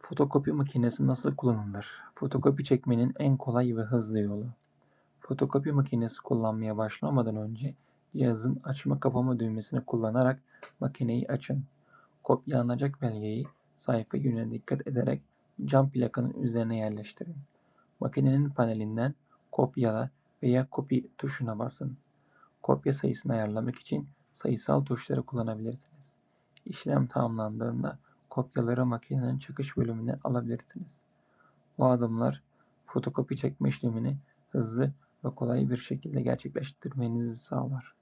Fotokopi makinesi nasıl kullanılır? Fotokopi çekmenin en kolay ve hızlı yolu. Fotokopi makinesi kullanmaya başlamadan önce cihazın açma kapama düğmesini kullanarak makineyi açın. Kopyalanacak belgeyi sayfa yönüne dikkat ederek cam plakanın üzerine yerleştirin. Makinenin panelinden kopyala veya copy tuşuna basın. Kopya sayısını ayarlamak için sayısal tuşları kullanabilirsiniz. İşlem tamamlandığında kopyaları makinenin çıkış bölümüne alabilirsiniz. Bu adımlar fotokopi çekme işlemini hızlı ve kolay bir şekilde gerçekleştirmenizi sağlar.